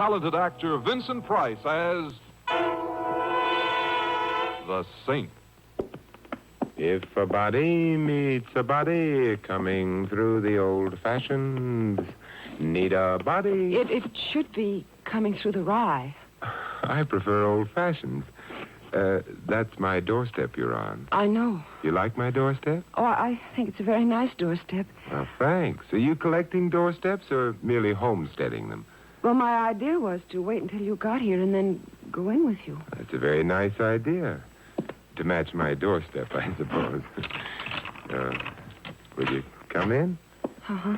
talented actor Vincent Price as the Saint. If a body meets a body coming through the old-fashioned, need a body... It should be coming through the rye. I prefer old-fashions. That's my doorstep you're on. I know. You like my doorstep? Oh, I think it's a very nice doorstep. Well, thanks. Are you collecting doorsteps or merely homesteading them? Well, my idea was to wait until you got here and then go in with you. That's a very nice idea. To match my doorstep, I suppose. Will you come in? Uh-huh.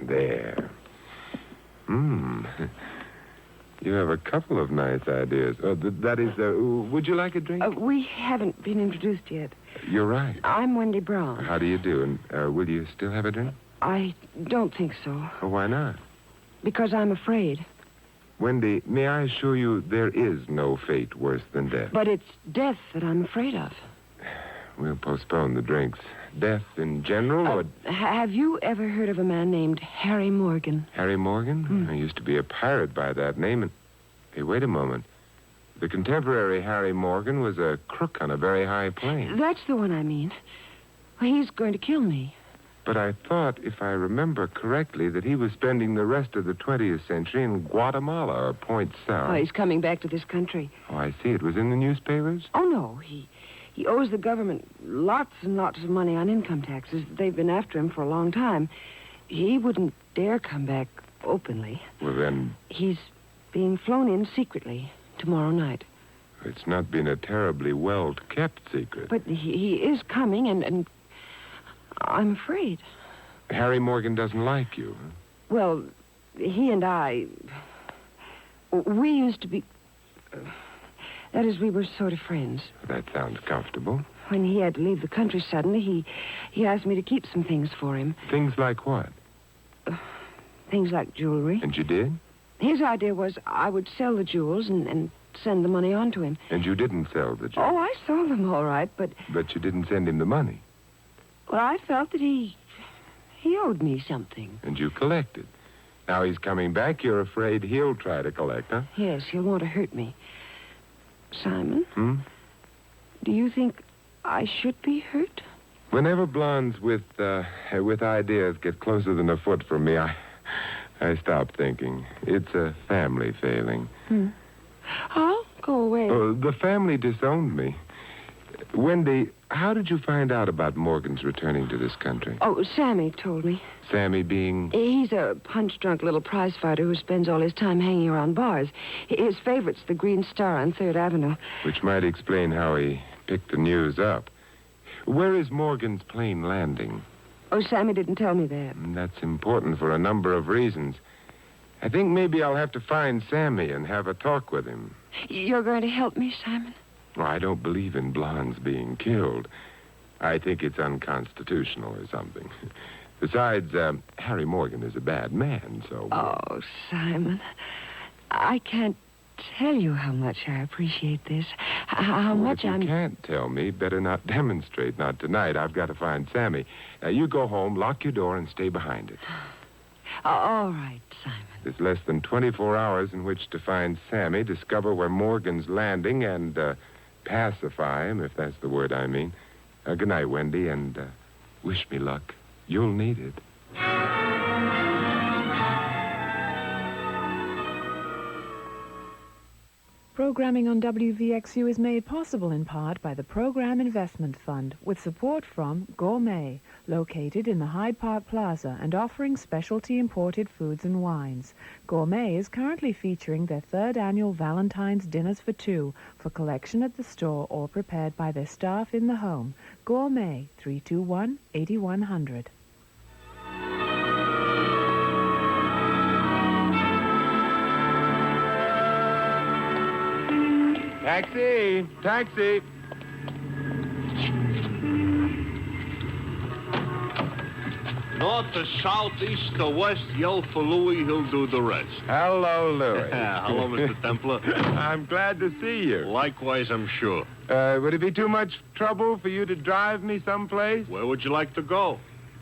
There. You have a couple of nice ideas. That is, would you like a drink? We haven't been introduced yet. You're right. I'm Wendy Brown. How do you do? And will you still have a drink? I don't think so. Oh, why not? Because I'm afraid. Wendy, may I assure you there is no fate worse than death? But it's death that I'm afraid of. We'll postpone the drinks. Death in general, or... Have you ever heard of a man named Harry Morgan? Harry Morgan? I used to be a pirate by that name, and... Hey, wait a moment. The contemporary Harry Morgan was a crook on a very high plane. That's the one I mean. Well, he's going to kill me. But I thought, if I remember correctly, that he was spending the rest of the 20th century in Guatemala or Point South. Oh, he's coming back to this country. Oh, I see. It was in the newspapers? Oh, no. He owes the government lots and lots of money on income taxes. They've been after him for a long time. He wouldn't dare come back openly. Well, then... He's being flown in secretly tomorrow night. It's not been a terribly well-kept secret. But he is coming, and I'm afraid. Harry Morgan doesn't like you, huh? Well, he and I... We used to be... That is, we were sort of friends. That sounds comfortable. When he had to leave the country suddenly, he asked me to keep some things for him. Things like what? Things like jewelry. And you did? His idea was I would sell the jewels and send the money on to him. And you didn't sell the jewels? Oh, I sold them all right, but... But you didn't send him the money? Well, I felt that he owed me something. And you collected. Now he's coming back, you're afraid he'll try to collect, huh? Yes, he'll want to hurt me. Simon? Do you think I should be hurt? Whenever blondes with ideas get closer than a foot from me, I stop thinking. It's a family failing. I'll go away. The family disowned me. Wendy, how did you find out about Morgan's returning to this country? Oh, Sammy told me. Sammy being... He's a punch-drunk little prize fighter who spends all his time hanging around bars. His favorite's the Green Star on 3rd Avenue. Which might explain how he picked the news up. Where is Morgan's plane landing? Oh, Sammy didn't tell me that. That's important for a number of reasons. I think maybe I'll have to find Sammy and have a talk with him. You're going to help me, Simon? Well, I don't believe in blondes being killed. I think it's unconstitutional or something. Besides, Harry Morgan is a bad man, so... Oh, Simon, I can't tell you how much I appreciate this. How much If you can't tell me, better not demonstrate, not tonight. I've got to find Sammy. Now, you go home, lock your door, and stay behind it. All right, Simon. There's less than 24 hours in which to find Sammy, discover where Morgan's landing, and pacify him, if that's the word I mean. Good night, Wendy, and wish me luck. You'll need it. Programming on WVXU is made possible in part by the Program Investment Fund, with support from Gourmet, located in the Hyde Park Plaza and offering specialty imported foods and wines. Gourmet is currently featuring their 3rd annual Valentine's Dinners for Two for collection at the store or prepared by their staff in the home. Gourmet, 321-8100. Taxi! Taxi! North to south, east to west, yell for Louis, he'll do the rest. Hello, Louis. Hello, Mr. Templar. I'm glad to see you. Likewise, I'm sure. Would it be too much trouble for you to drive me someplace? Where would you like to go?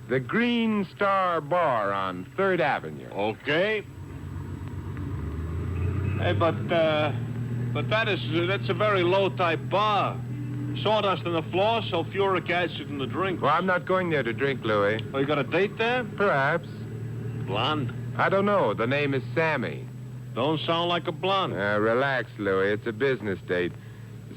The Green Star Bar on 3rd Avenue. Okay. Hey, but that's a very low-type bar. Sawdust on the floor, sulfuric acid in the drink. Well, I'm not going there to drink, Louis. Oh, you got a date there? Perhaps. Blonde? I don't know. The name is Sammy. Don't sound like a blonde. Relax, Louis. It's a business date.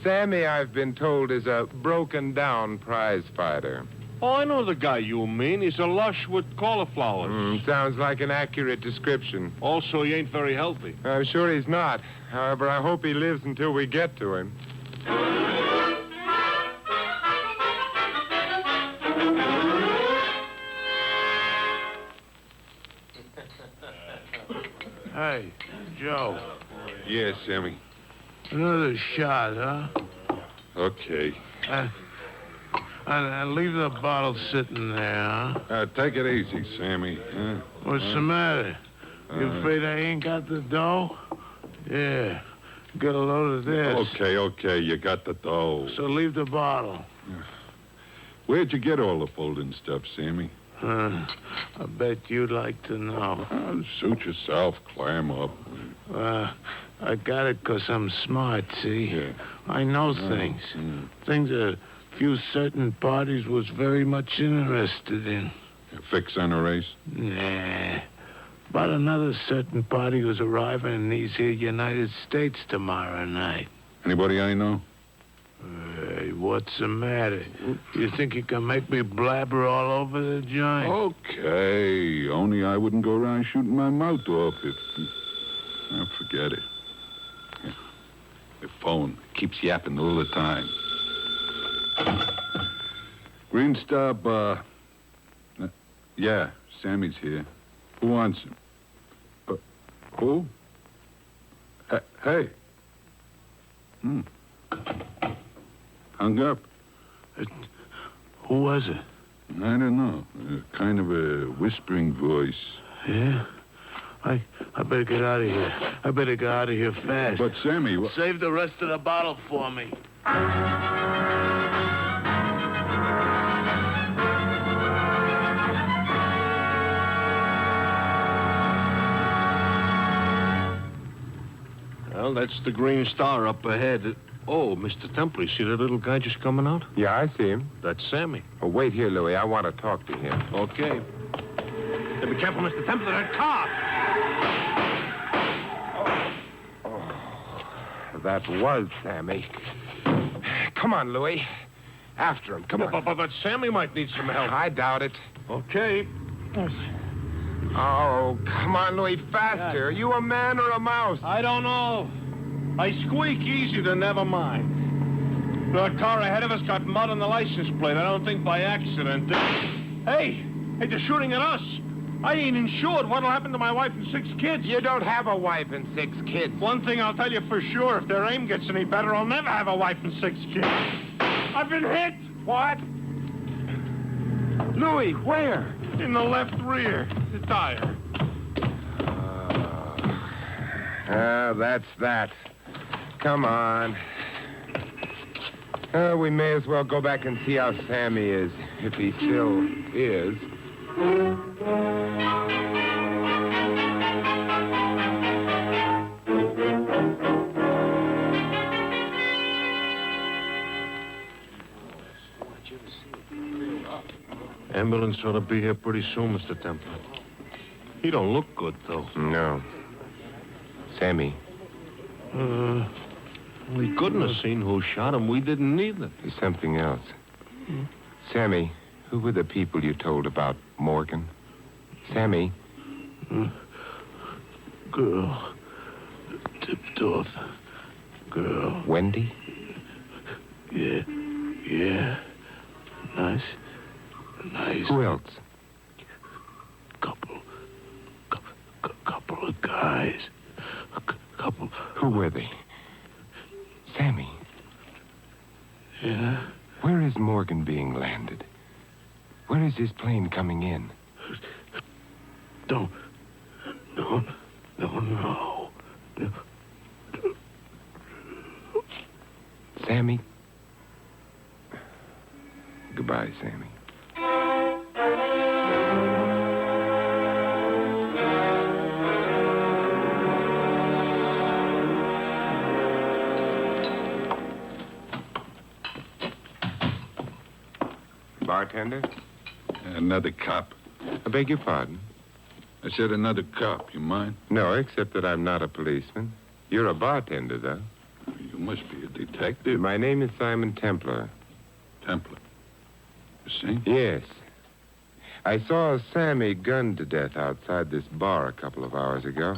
Sammy, I've been told, is a broken-down prize fighter. Oh, I know the guy you mean. He's a lush with cauliflowers. Sounds like an accurate description. Also, he ain't very healthy. I'm sure he's not. However, I hope he lives until we get to him. Hey, Joe. Yes, Sammy. Another shot, huh? Okay. And leave the bottle sitting there, huh? Take it easy, Sammy. What's the matter? You afraid I ain't got the dough? Yeah. Get a load of this. Okay. You got the dough. So leave the bottle. Where'd you get all the folding stuff, Sammy? I bet you'd like to know. Suit yourself. Clam up. I got it 'cause I'm smart, see? Yeah. I know things. Things that few certain parties was very much interested in. Fix on a race? Nah. But another certain party was arriving in these here United States tomorrow night. Anybody I know? Hey, what's the matter? You think you can make me blabber all over the joint? Okay. Only I wouldn't go around shooting my mouth off if... forget it. Yeah. The phone keeps yapping all the time. Green Star Bar. Yeah, Sammy's here. Who wants him? Who? Hey. Hung up. Who was it? I don't know. Kind of a whispering voice. Yeah? I better get out of here. I better get out of here fast. But, Sammy... Save the rest of the bottle for me. Well, that's the Green Star up ahead. Oh, Mr. Temple, you see that little guy just coming out? Yeah, I see him. That's Sammy. Oh, wait here, Louis. I want to talk to him. Okay. Hey, be careful, Mr. Temple, that car. That was Sammy. Come on, Louis. After him. Come on. But Sammy might need some help. I doubt it. Okay. Oh, come on, Louis, faster. Are you a man or a mouse? I don't know. I squeak easy to never mind. The car ahead of us got mud on the license plate. I don't think by accident. Hey, they're shooting at us. I ain't insured. What'll happen to my wife and 6 kids? You don't have a wife and 6 kids. One thing I'll tell you for sure. If their aim gets any better, I'll never have a wife and 6 kids. I've been hit. What? Louis, where? In the left rear. The tire. That's that. Come on. We may as well go back and see how Sammy is, if he still is. Ambulance ought to be here pretty soon, Mr. Temple. He don't look good, though. No. Sammy. We couldn't have seen who shot him. We didn't either. There's something else. Sammy, who were the people you told about Morgan? Sammy? Girl. Tipped off. Girl. Wendy? Yeah. Nice. Who else? Couple of guys. Couple. Who were they? Sammy. Yeah? Where is Morgan being landed? Where is his plane coming in? Don't know. Sammy? Goodbye, Sammy. bartender. Another cop. I beg your pardon? I said another cop. You mind? No, except that I'm not a policeman. You're a bartender, though. You must be a detective. My name is Simon Templar. Templar. You see? Yes. I saw Sammy gunned to death outside this bar a couple of hours ago.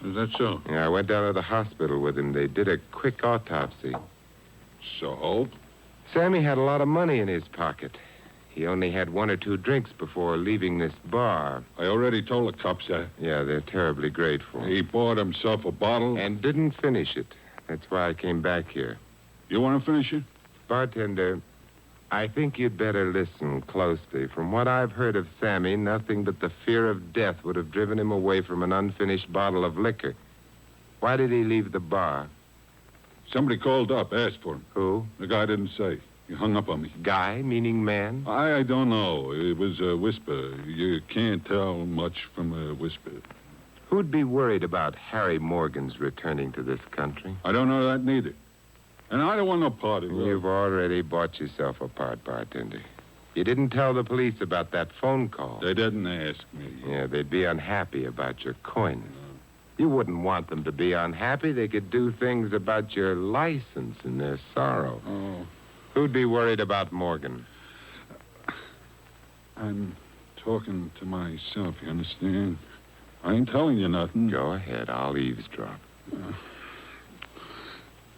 Is that so? Yeah, I went down to the hospital with him. They did a quick autopsy. So? Sammy had a lot of money in his pocket. He only had 1 or 2 drinks before leaving this bar. I already told the cops that. Yeah, they're terribly grateful. He bought himself a bottle. And didn't finish it. That's why I came back here. You want to finish it? Bartender, I think you'd better listen closely. From what I've heard of Sammy, nothing but the fear of death would have driven him away from an unfinished bottle of liquor. Why did he leave the bar? Somebody called up, asked for him. Who? The guy didn't say. He hung up on me. Guy, meaning man? I don't know. It was a whisper. You can't tell much from a whisper. Who'd be worried about Harry Morgan's returning to this country? I don't know that neither. And I don't want no part of it. You've already bought yourself a part, bartender. You didn't tell the police about that phone call. They didn't ask me. Yeah, they'd be unhappy about your coin. You wouldn't want them to be unhappy. They could do things about your license in their sorrow. Oh. Who'd be worried about Morgan? I'm talking to myself, you understand? I ain't telling you nothing. Go ahead. I'll eavesdrop.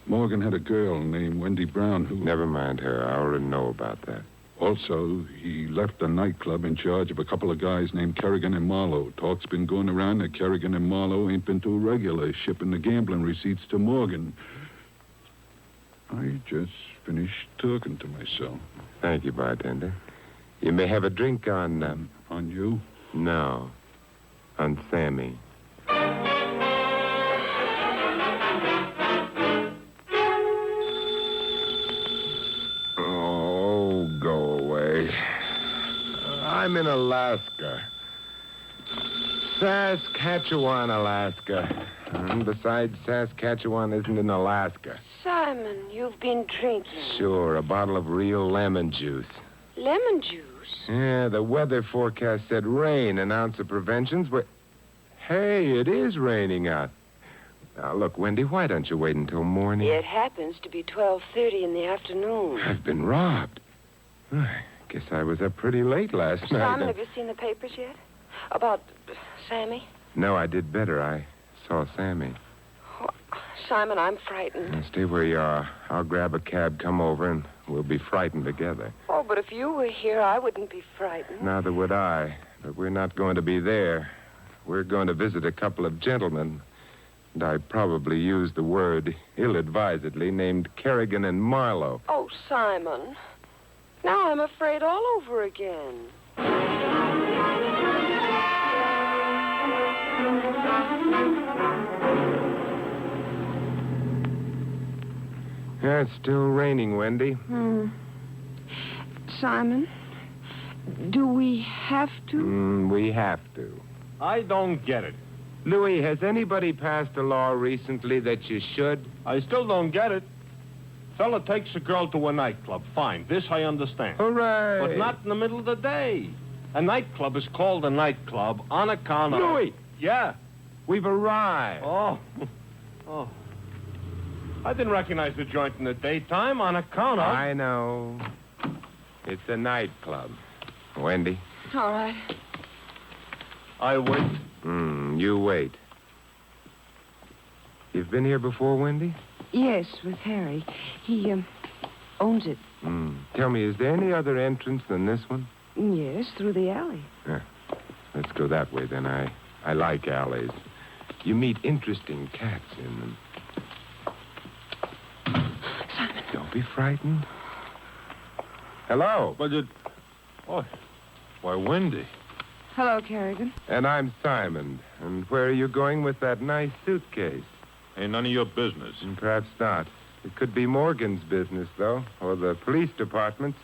Morgan had a girl named Wendy Brown who... Never mind her. I already know about that. Also, he left the nightclub in charge of a couple of guys named Kerrigan and Marlowe. Talk's been going around that Kerrigan and Marlowe ain't been too regular, shipping the gambling receipts to Morgan. I just finished talking to myself. Thank you, bartender. You may have a drink on... On you? No. On Sammy. Oh, go away. I'm in Alaska. Saskatchewan, Alaska. And besides, Saskatchewan isn't in Alaska. Simon, you've been drinking. Sure, a bottle of real lemon juice. Lemon juice? Yeah, the weather forecast said rain. An ounce of preventions, but... Hey, it is raining out. Now, look, Wendy, why don't you wait until morning? It happens to be 12:30 in the afternoon. I've been robbed. I guess I was up pretty late last night. Simon, have you seen the papers yet? About Sammy? No, I did better. I saw Sammy. Oh, Simon, I'm frightened. Now, stay where you are. I'll grab a cab, come over, and we'll be frightened together. Oh, but if you were here, I wouldn't be frightened. Neither would I. But we're not going to be there. We're going to visit a couple of gentlemen. And I probably used the word ill-advisedly, named Kerrigan and Marlowe. Oh, Simon. Now I'm afraid all over again. Yeah, it's still raining, Wendy. Simon, do we have to? We have to. I don't get it. Louis, has anybody passed a law recently that you should? I still don't get it. Fella takes a girl to a nightclub. Fine. This I understand. Hooray! But not in the middle of the day. A nightclub is called a nightclub. Anaconda. Louis! Yeah. We've arrived. Oh. Oh. I didn't recognize the joint in the daytime. Anaconda. I know. It's a nightclub. Wendy? All right. I wait. You wait. You've been here before, Wendy? Yes, with Harry. He owns it. Tell me, is there any other entrance than this one? Yes, through the alley. Let's go that way, then. I like alleys. You meet interesting cats in them. Simon. Don't be frightened. Hello. But it... Oh, why, Wendy. Hello, Kerrigan. And I'm Simon. And where are you going with that nice suitcase? Ain't none of your business. Perhaps not. It could be Morgan's business, though, or the police department's.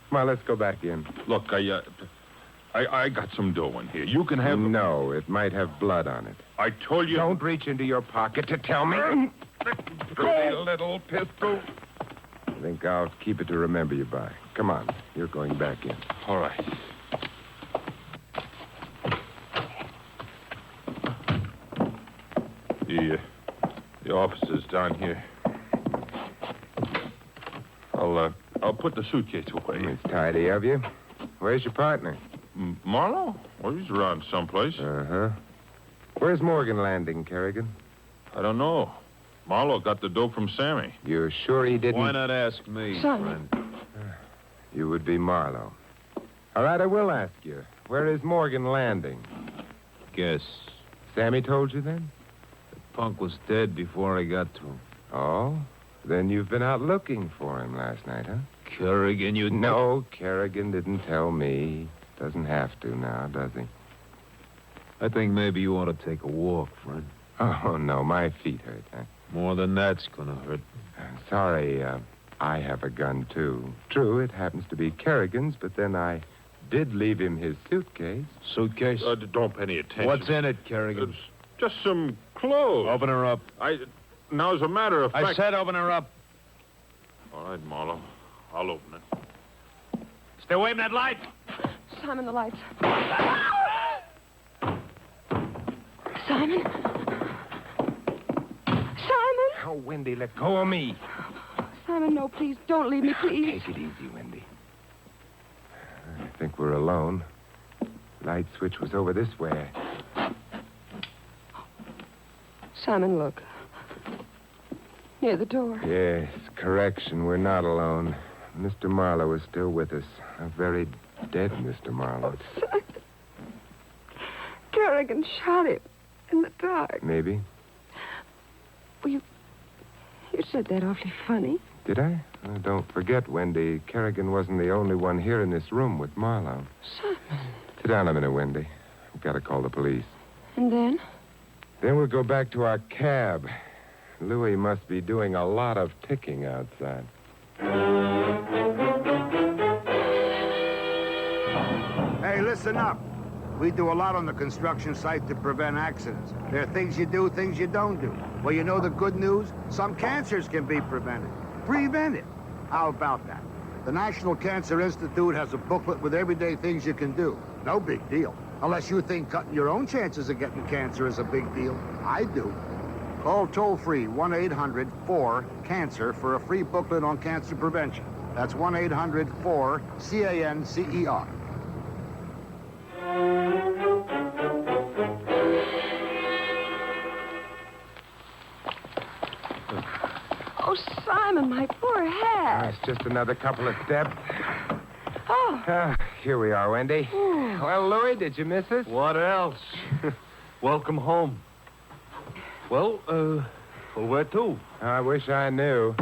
Come on, let's go back in. Look, I got some dough in here. You can have... No, it might have blood on it. I told you... Don't reach into your pocket to tell me. Pretty little pistol. I think I'll keep it to remember you by. Come on. You're going back in. All right. The officer's down here. I'll put the suitcase away. It's tidy of you. Where's your partner? Marlowe? Well, he's around someplace. Uh-huh. Where's Morgan landing, Kerrigan? I don't know. Marlowe got the dope from Sammy. You're sure he didn't... Why not ask me, Son. friend? You would be Marlowe. All right, I will ask you. Where is Morgan landing? Guess. Sammy told you then? The punk was dead before I got to him. Oh? Then you've been out looking for him last night, huh? Kerrigan, you... No, Kerrigan didn't tell me. Doesn't have to now, does he? I think maybe you ought to take a walk, friend. Oh, no, my feet hurt, huh? More than that's gonna hurt. Sorry, I have a gun, too. True, it happens to be Kerrigan's, but then I did leave him his suitcase. Suitcase? Don't pay any attention. What's in it, Kerrigan? It's just some clothes. Open her up. Now, as a matter of fact... I said open her up. All right, Marlowe. I'll open it. Stay away from that light. Simon, the lights. Simon? Simon? Oh, Wendy, let go of me. Simon, no, please. Don't leave me, please. Take it easy, Wendy. I think we're alone. Light switch was over this way. Simon, look. Near the door. Yes, correction. We're not alone. Mr. Marlowe is still with us. A very dead Mr. Marlowe. Simon. Kerrigan shot him in the dark. Maybe. Well, you said that awfully funny. Did I? Don't forget, Wendy, Kerrigan wasn't the only one here in this room with Marlowe. Simon. Sit down a minute, Wendy. We've got to call the police. And then? Then we'll go back to our cab. Louis must be doing a lot of ticking outside. Hey, listen up. We do a lot on the construction site to prevent accidents. There are things you do, things you don't do. Well, you know the good news? Some cancers can be prevented. Prevented. How about that? The National Cancer Institute has a booklet with everyday things you can do. No big deal. Unless you think cutting your own chances of getting cancer is a big deal. I do. Call toll-free 1-800-4-CANCER for a free booklet on cancer prevention. That's 1-800-4-CANCER. Oh, Simon, my poor hat. It's just another couple of steps. Oh. Here we are, Wendy. Well, Louis, did you miss us? What else? Welcome home. Well, where to? I wish I knew.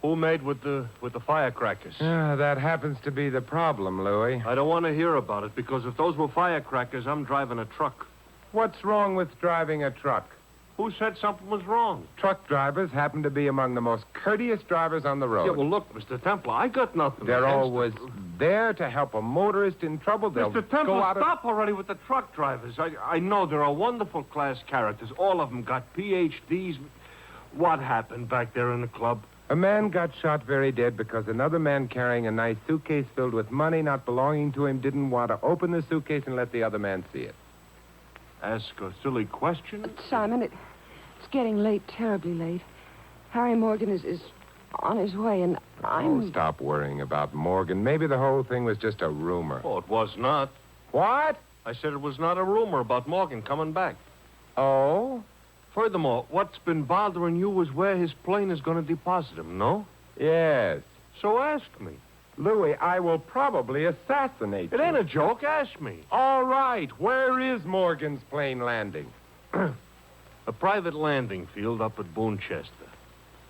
Who made with the firecrackers? That happens to be the problem, Louis. I don't want to hear about it, because if those were firecrackers, I'm driving a truck. What's wrong with driving a truck? Who said something was wrong? Truck drivers happen to be among the most courteous drivers on the road. Yeah, well, look, Mr. Templar, I got nothing They're against always there to help a motorist in trouble. They'll Mr. go Templar, out stop already with the truck drivers. I know there are wonderful class characters. All of them got PhDs. What happened back there in the club? A man got shot very dead because another man carrying a nice suitcase filled with money not belonging to him didn't want to open the suitcase and let the other man see it. Ask a silly question? Simon, it's getting late, terribly late. Harry Morgan is on his way, and I'm... Oh, stop worrying about Morgan. Maybe the whole thing was just a rumor. Oh, it was not. What? I said it was not a rumor about Morgan coming back. Oh? Furthermore, what's been bothering you is where his plane is going to deposit him, no? Yes. So ask me. Louis, I will probably assassinate you. It ain't a joke. Ask me. All right. Where is Morgan's plane landing? A private landing field up at Boonchester.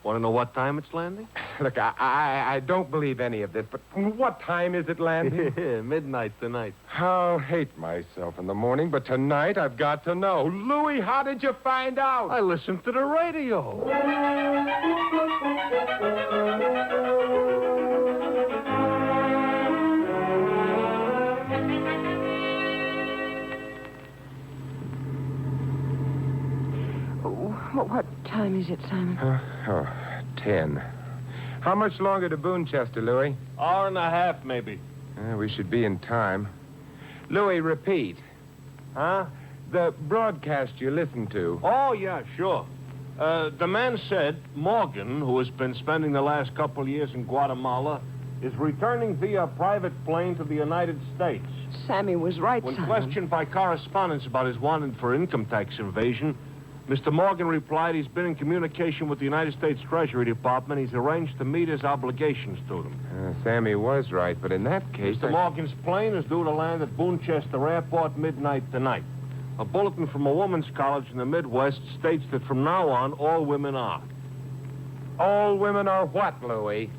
Want to know what time it's landing? Look, I don't believe any of this, but what time is it landing? Midnight tonight. I'll hate myself in the morning, but tonight I've got to know. Louis, how did you find out? I listened to the radio. What time is it, Simon? 10. How much longer to Boonchester, Louis? Hour and a half, maybe. We should be in time. Louis, repeat. Huh? The broadcast you listened to. Oh, yeah, sure. The man said Morgan, who has been spending the last couple years in Guatemala, is returning via private plane to the United States. Sammy was right, When Simon. questioned by correspondents about his wanted for income tax evasion, Mr. Morgan replied he's been in communication with the United States Treasury Department. He's arranged to meet his obligations to them. Sammy was right, but in that case... Mr. Morgan's plane is due to land at Boonchester Airport midnight tonight. A bulletin from a woman's college in the Midwest states that from now on, all women are. All women are what, Louis?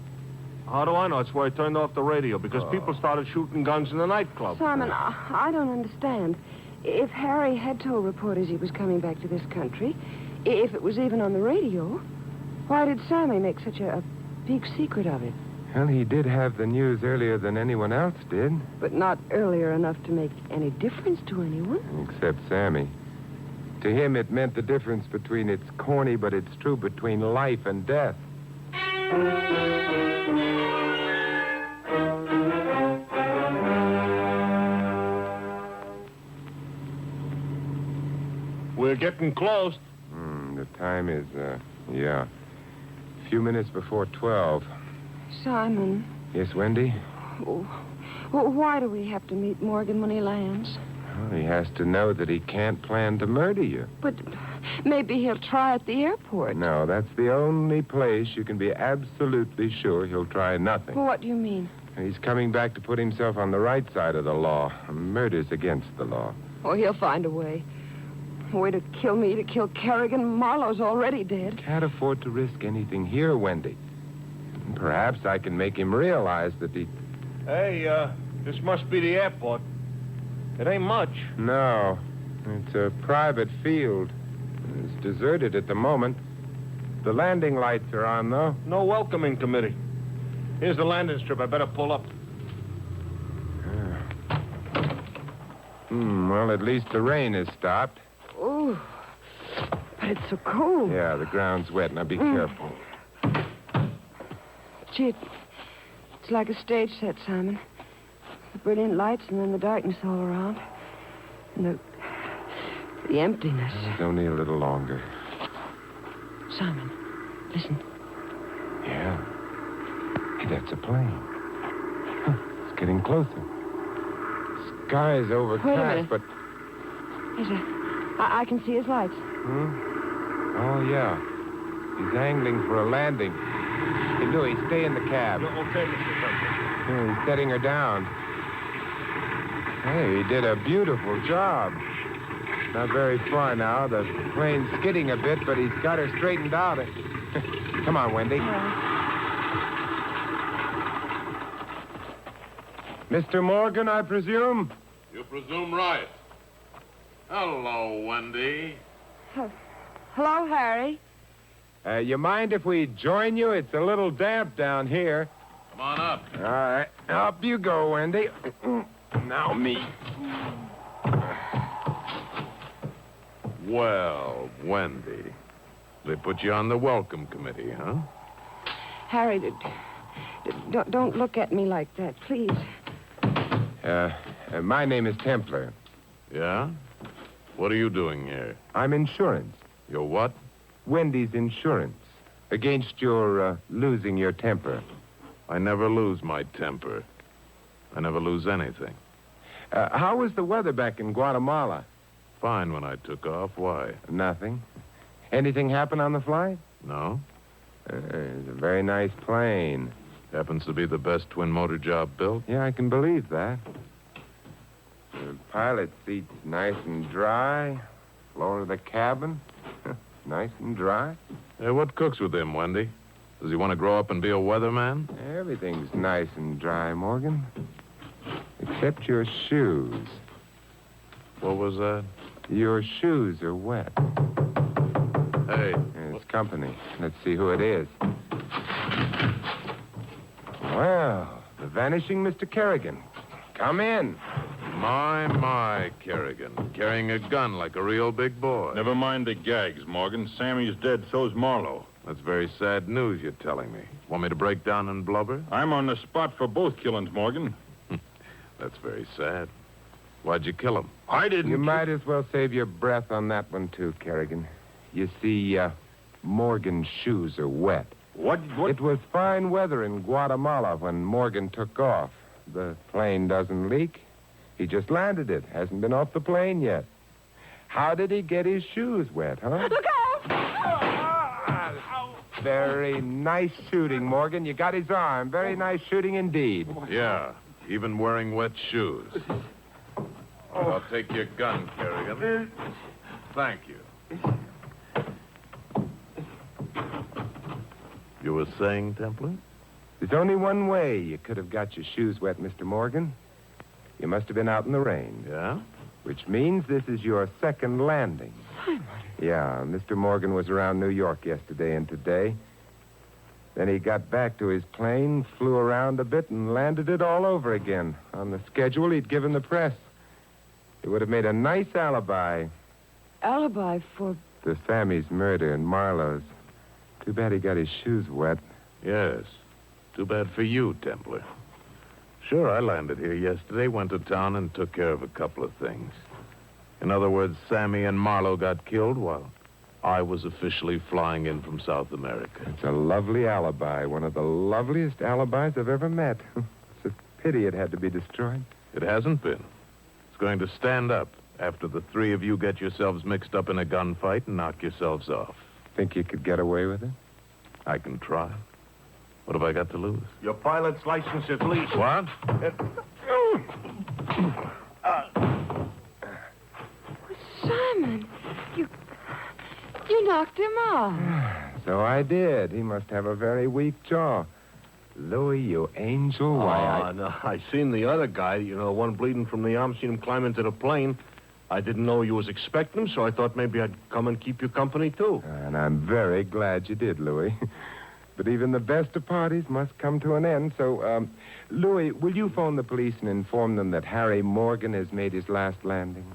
How do I know? It's why I turned off the radio, because people started shooting guns in the nightclub. Simon, I don't understand. If Harry had told reporters he was coming back to this country, if it was even on the radio, why did Sammy make such a big secret of it? Well, he did have the news earlier than anyone else did. But not earlier enough to make any difference to anyone. Except Sammy. To him, it meant the difference between it's corny, but it's true, between life and death. We're getting close. The time is, a few minutes before 12. Simon, Yes, Wendy? why do we have to meet Morgan when he lands? Well, he has to know that he can't plan to murder you. But maybe he'll try at the airport. No, that's the only place you can be absolutely sure he'll try nothing. Well, what do you mean? He's coming back to put himself on the right side of the law. Murder's against the law. Oh, he'll find a way. A way to kill me, to kill Kerrigan. Marlowe's already dead. Can't afford to risk anything here, Wendy. Perhaps I can make him realize that he... Hey, this must be the airport. It ain't much. No, it's a private field. It's deserted at the moment. The landing lights are on, though. No welcoming committee. Here's the landing strip. I better pull up. Well, at least the rain has stopped. Oh, but it's so cold. Yeah, the ground's wet. Now be careful. Gee, it's like a stage set, Simon. The brilliant lights and then the darkness all around. And the emptiness. It's only a little longer. Simon, listen. Yeah. Hey, that's a plane. Huh, it's getting closer. Sky's overcast, Wait a minute. but... I can see his lights. Oh, yeah. He's angling for a landing. Hey, Louis, stay in the cab. Okay, Mr. Temple. He's setting her down. Hey, he did a beautiful job. Not very far now. The plane's skidding a bit, but he's got her straightened out. Come on, Wendy. Mr. Morgan, I presume? You presume right. Hello, Wendy. Hello, Harry. You mind if we join you? It's a little damp down here. Come on up. All right. Up you go, Wendy. Now me. Well, Wendy, they put you on the welcome committee, huh? Harry, don't look at me like that, please. My name is Templar. Yeah? What are you doing here? I'm insurance. You're what? Wendy's insurance. Against your losing your temper. I never lose my temper. I never lose anything. How was the weather back in Guatemala? Fine when I took off. Why? Nothing. Anything happen on the flight? No? It's a very nice plane. Happens to be the best twin-motor job built. Yeah, I can believe that. The pilot seat's nice and dry. Floor of the cabin, nice and dry. Hey, what cooks with him, Wendy? Does he want to grow up and be a weatherman? Everything's nice and dry, Morgan. Except your shoes. What was that? Your shoes are wet. Hey. It's company. Let's see who it is. Well, the vanishing Mr. Kerrigan. Come in. My, Kerrigan. Carrying a gun like a real big boy. Never mind the gags, Morgan. Sammy's dead, so's Marlowe. That's very sad news you're telling me. Want me to break down and blubber? I'm on the spot for both killings, Morgan. That's very sad. Why'd you kill him? I didn't. You might as well save your breath on that one, too, Kerrigan. You see, Morgan's shoes are wet. What? It was fine weather in Guatemala when Morgan took off. The plane doesn't leak. He just landed it. Hasn't been off the plane yet. How did he get his shoes wet, huh? Look out! Very nice shooting, Morgan. You got his arm. Very nice shooting indeed. Yeah, even wearing wet shoes. I'll take your gun, Kerrigan. Thank you. You were saying, Templar? There's only one way you could have got your shoes wet, Mr. Morgan. You must have been out in the rain. Yeah? Which means this is your second landing. Yeah, Mr. Morgan was around New York yesterday and today. Then he got back to his plane, flew around a bit, and landed it all over again on the schedule he'd given the press. It would have made a nice alibi Alibi for... to Sammy's murder and Marlowe's. Too bad he got his shoes wet. Yes. Too bad for you, Templar. Sure, I landed here yesterday, went to town, and took care of a couple of things. In other words, Sammy and Marlowe got killed while I was officially flying in from South America. It's a lovely alibi, one of the loveliest alibis I've ever met. It's a pity it had to be destroyed. It hasn't been. It's going to stand up after the three of you get yourselves mixed up in a gunfight and knock yourselves off. Think you could get away with it? I can try. What have I got to lose? Your pilot's license at least. What? Simon, you knocked him off. So I did. He must have a very weak jaw. Louis, you angel, why No, I seen the other guy, one bleeding from the arm, seen him climb into the plane. I didn't know you was expecting him, so I thought maybe I'd come and keep you company, too. And I'm very glad you did, Louis. But even the best of parties must come to an end. So, Louis, will you phone the police and inform them that Harry Morgan has made his last landing?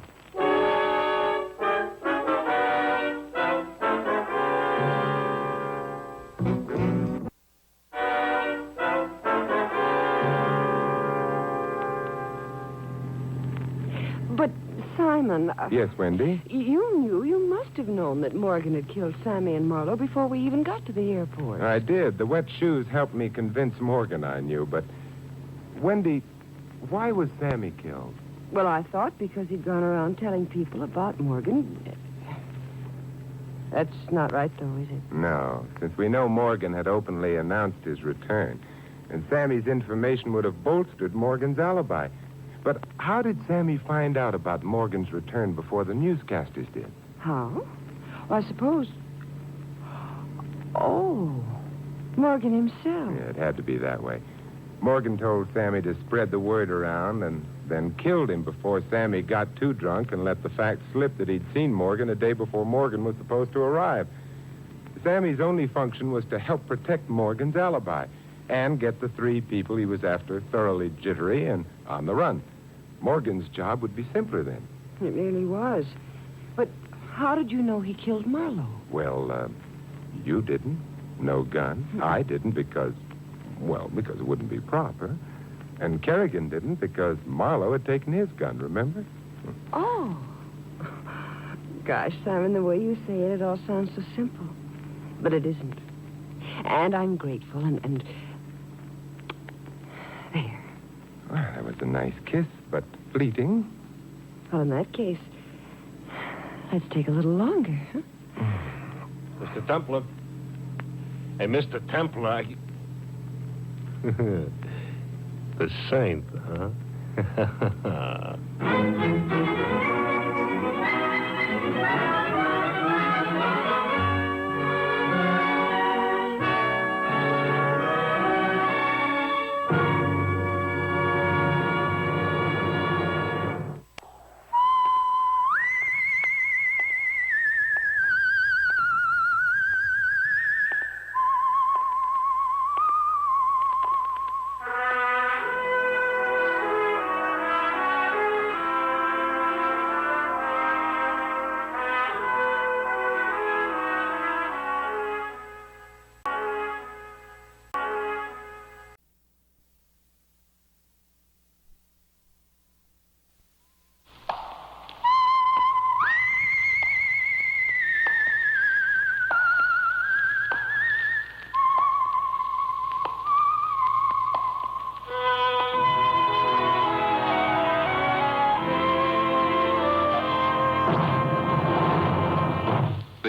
But, Simon... Yes, Wendy? You must have known that Morgan had killed Sammy and Marlowe before we even got to the airport. I did. The wet shoes helped me convince Morgan I knew, but... Wendy, why was Sammy killed? Well, I thought because he'd gone around telling people about Morgan. That's not right, though, is it? No, since we know Morgan had openly announced his return, and Sammy's information would have bolstered Morgan's alibi. But how did Sammy find out about Morgan's return before the newscasters did? How? Well, I suppose... Oh, Morgan himself. Yeah, it had to be that way. Morgan told Sammy to spread the word around and then killed him before Sammy got too drunk and let the fact slip that he'd seen Morgan a day before Morgan was supposed to arrive. Sammy's only function was to help protect Morgan's alibi and get the three people he was after thoroughly jittery and on the run. Morgan's job would be simpler then. It really was. But how did you know he killed Marlowe? Well, you didn't. No gun. I didn't because it wouldn't be proper. And Kerrigan didn't because Marlowe had taken his gun, remember? Oh. Gosh, Simon, the way you say it, it all sounds so simple. But it isn't. And I'm grateful, and there. Well, that was a nice kiss, but fleeting. Well, in that case, let's take a little longer, huh? Mr. Templar. Hey, Mr. Templar, The saint, huh?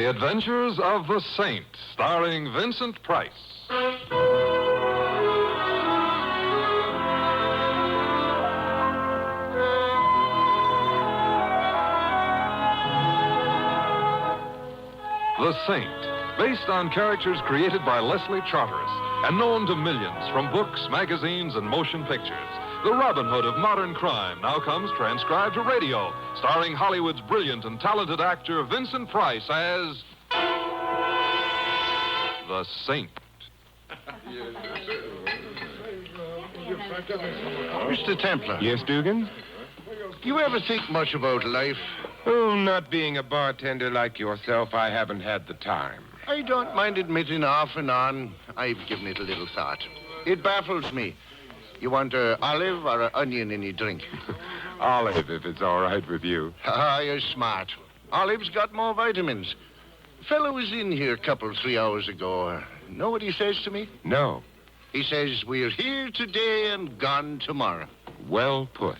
The Adventures of the Saint, starring Vincent Price. The Saint, based on characters created by Leslie Charteris and known to millions from books, magazines, and motion pictures. The Robin Hood of modern crime now comes transcribed to radio, starring Hollywood's brilliant and talented actor Vincent Price as the Saint. Mr. Templar. Yes, Dugan? Do you ever think much about life? Oh, not being a bartender like yourself, I haven't had the time. I don't mind admitting off and on, I've given it a little thought. It baffles me. You want an olive or an onion in your drink? Olive, if it's all right with you. Ah, you're smart. Olive's got more vitamins. Fellow was in here a couple, 3 hours ago. Know what he says to me? No. He says, we're here today and gone tomorrow. Well put.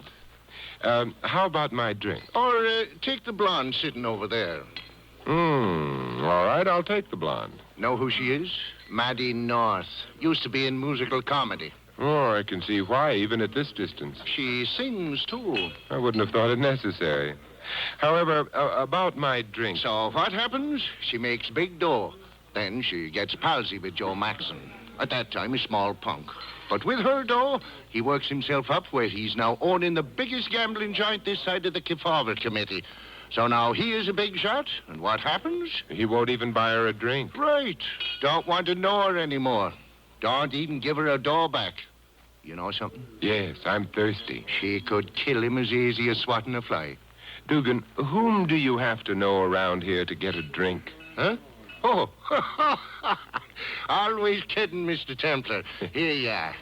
How about my drink? Or take the blonde sitting over there. All right, I'll take the blonde. Know who she is? Maddie North. Used to be in musical comedy. Oh, I can see why, even at this distance. She sings, too. I wouldn't have thought it necessary. However, about my drink. So what happens? She makes big dough. Then she gets palsy with Joe Maxon. At that time, a small punk. But with her dough, he works himself up where he's now owning the biggest gambling joint this side of the Kefauver Committee. So now he is a big shot, and what happens? He won't even buy her a drink. Right. Don't want to know her anymore. Don't even give her a dough back. You know something? Yes, I'm thirsty. She could kill him as easy as swatting a fly. Dugan, whom do you have to know around here to get a drink? Huh? Oh, always kidding, Mr. Templar. Here you are.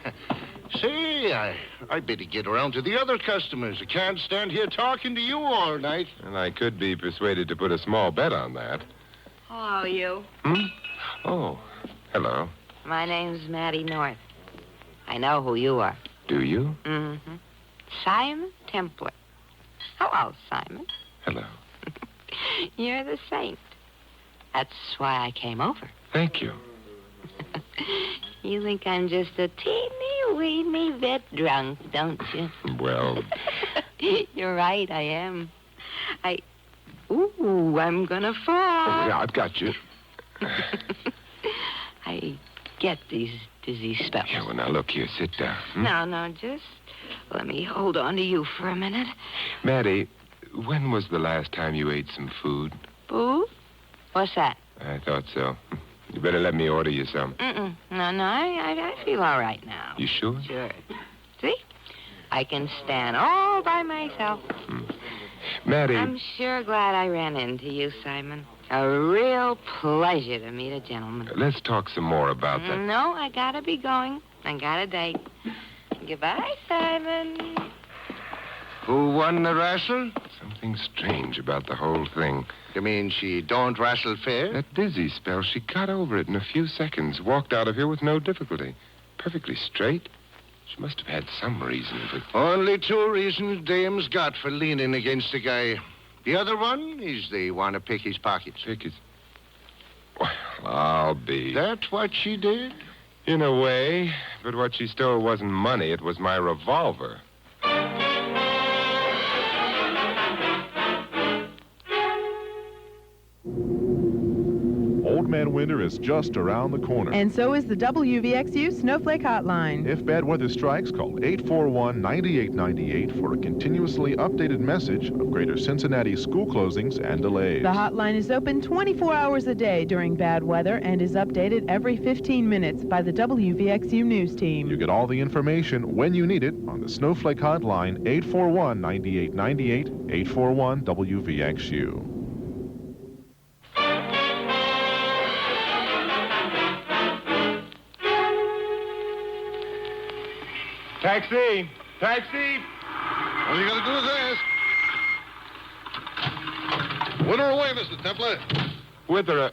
Say, I better get around to the other customers. I can't stand here talking to you all night. Well, I could be persuaded to put a small bet on that. Hello, you. Oh, hello. My name's Maddie North. I know who you are. Do you? Mm-hmm. Simon Templar. Hello, Simon. Hello. You're the Saint. That's why I came over. Thank you. You think I'm just a teeny-weeny bit drunk, don't you? Well... You're right, I am. I'm gonna fall. Yeah, I've got you. I get these dizzy spells. Yeah, well, now, look here. Sit down. No, just let me hold on to you for a minute. Maddie, when was the last time you ate some food? Food? What's that? I thought so. You better let me order you some. No, I feel all right now. You sure? Sure. See? I can stand all by myself. Maddie... I'm sure glad I ran into you, Simon. A real pleasure to meet a gentleman. Let's talk some more about that. No, I gotta be going. I got a date. Goodbye, Simon. Who won the wrestle? Something strange about the whole thing. You mean she don't wrestle fair? That dizzy spell, she got over it in a few seconds. Walked out of here with no difficulty. Perfectly straight. She must have had some reason for... Only 2 reasons dames got for leaning against a guy. The other one is they want to pick his pockets. Pick his... Well, I'll be... That's what she did? In a way. But what she stole wasn't money. It was my revolver. Old Man Winter is just around the corner. And so is the WVXU Snowflake Hotline. If bad weather strikes, call 841-9898 for a continuously updated message of greater Cincinnati school closings and delays. The hotline is open 24 hours a day during bad weather and is updated every 15 minutes by the WVXU News team. You get all the information when you need it on the Snowflake Hotline, 841-9898, 841-WVXU. Taxi! Taxi! All you gotta do is ask. Winter away, Mr. Templar. Wither,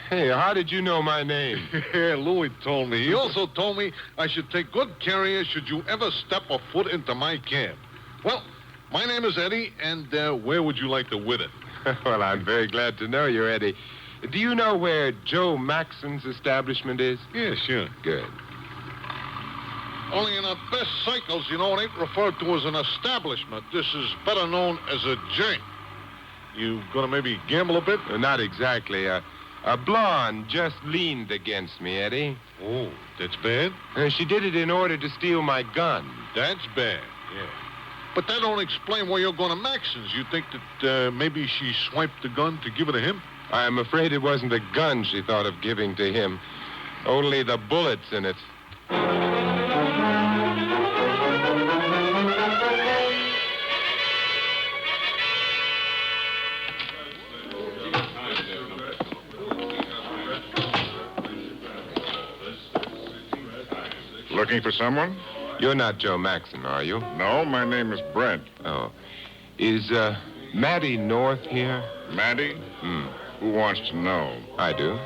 hey, how did you know my name? Louis told me. He also told me I should take good care of you should you ever step a foot into my cab. Well, my name is Eddie, and where would you like to with it? Well, I'm very glad to know you, Eddie. Do you know where Joe Maxon's establishment is? Yeah, sure. Good. Only in the best cycles, it ain't referred to as an establishment. This is better known as a joint. You gonna maybe gamble a bit? Not exactly. A blonde just leaned against me, Eddie. Oh, that's bad? She did it in order to steal my gun. That's bad, yeah. But that don't explain why you're going to Maxon's. You think that maybe she swiped the gun to give it to him? I'm afraid it wasn't the gun she thought of giving to him. Only the bullets in it. Looking for someone? You're not Joe Maxon, are you? No, my name is Brent. Oh. Is, Maddie North here? Maddie? Who wants to know? I do.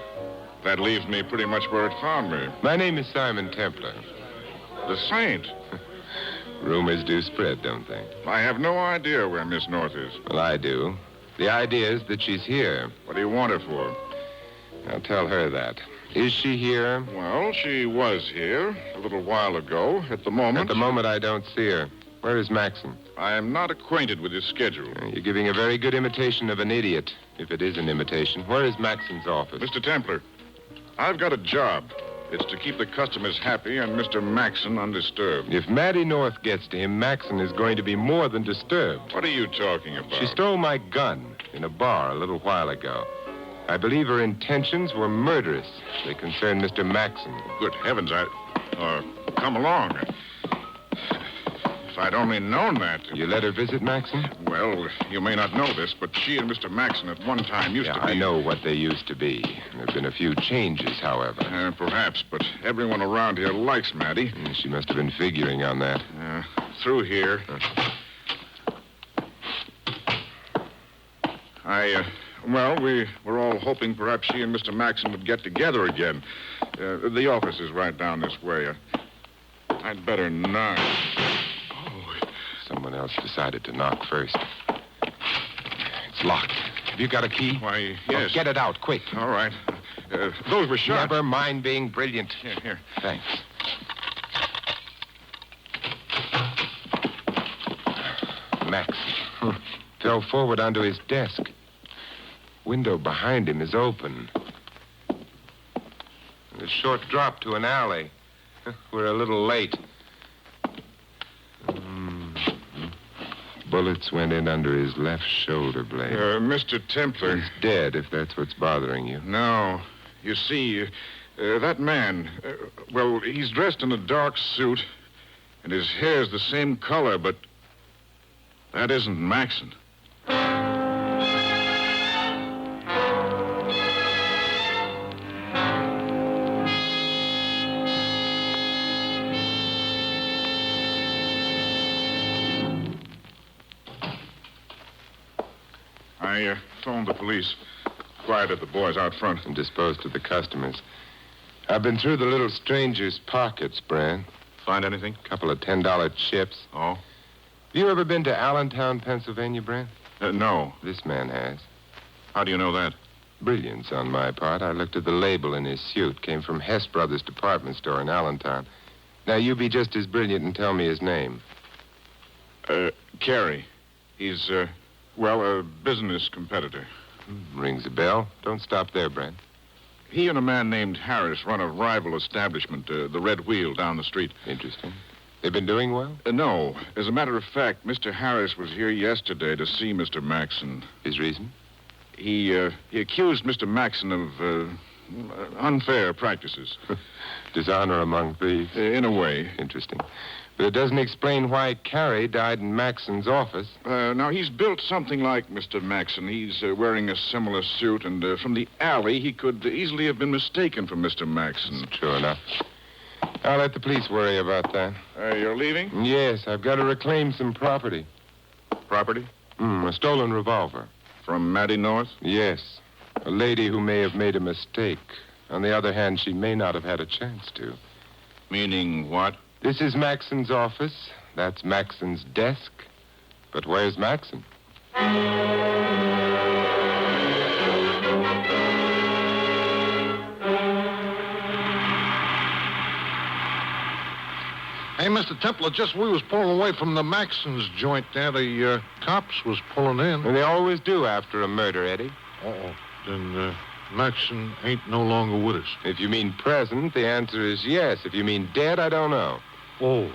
That leaves me pretty much where it found me. My name is Simon Templar. The Saint? Rumors do spread, don't they? I have no idea where Miss North is. Well, I do. The idea is that she's here. What do you want her for? I'll tell her that. Is she here? Well, she was here a little while ago. At the moment... At the moment, I don't see her. Where is Maxon? I am not acquainted with his schedule. You're giving a very good imitation of an idiot, if it is an imitation. Where is Maxon's office? Mr. Templar, I've got a job. It's to keep the customers happy and Mr. Maxon undisturbed. If Maddie North gets to him, Maxon is going to be more than disturbed. What are you talking about? She stole my gun in a bar a little while ago. I believe her intentions were murderous. They concern Mr. Maxon. Good heavens, come along. If I'd only known that... You let her visit Maxon? Well, you may not know this, but she and Mr. Maxon at one time used to be... I know what they used to be. There have been a few changes, however. Perhaps, but everyone around here likes Maddie. She must have been figuring on that. Through here. Well, we were all hoping perhaps she and Mr. Maxon would get together again. The office is right down this way. I'd better knock. Oh, someone else decided to knock first. It's locked. Have you got a key? Why, yes. Oh, get it out, quick. All right. Those were shot. Never mind being brilliant. Here. Thanks. Maxon fell forward onto his desk. Window behind him is open. A short drop to an alley. We're a little late. Bullets went in under his left shoulder blade. Mr. Templar. He's dead, if that's what's bothering you. No. You see, that man, well, he's dressed in a dark suit, and his hair's the same color, but that isn't Maxon. I phoned the police, quieted the boys out front. And disposed of the customers. I've been through the little stranger's pockets, Brand. Find anything? Couple of $10 chips. Oh? You ever been to Allentown, Pennsylvania, Brand? No. This man has. How do you know that? Brilliance on my part. I looked at the label in his suit. Came from Hess Brothers department store in Allentown. Now, you be just as brilliant and tell me his name. Carey. He's, a business competitor. Rings a bell. Don't stop there, Brent. He and a man named Harris run a rival establishment, the Red Wheel, down the street. Interesting. They've been doing well? No. As a matter of fact, Mr. Harris was here yesterday to see Mr. Maxon. His reason? He accused Mr. Maxon of unfair practices. Dishonor among thieves? In a way. Interesting. But it doesn't explain why Carey died in Maxon's office. Now, he's built something like Mr. Maxon. He's wearing a similar suit, and from the alley, he could easily have been mistaken for Mr. Maxon. True enough. I'll let the police worry about that. You're leaving? Yes, I've got to reclaim some property. Property? A stolen revolver. From Maddie North? Yes. A lady who may have made a mistake. On the other hand, she may not have had a chance to. Meaning what? This is Maxon's office. That's Maxon's desk. But where's Maxon? Hey, Mr. Templar, just we was pulling away from the Maxon's joint there. The cops was pulling in. And they always do after a murder, Eddie. Uh-oh. Then Maxon ain't no longer with us. If you mean present, the answer is yes. If you mean dead, I don't know. Oh.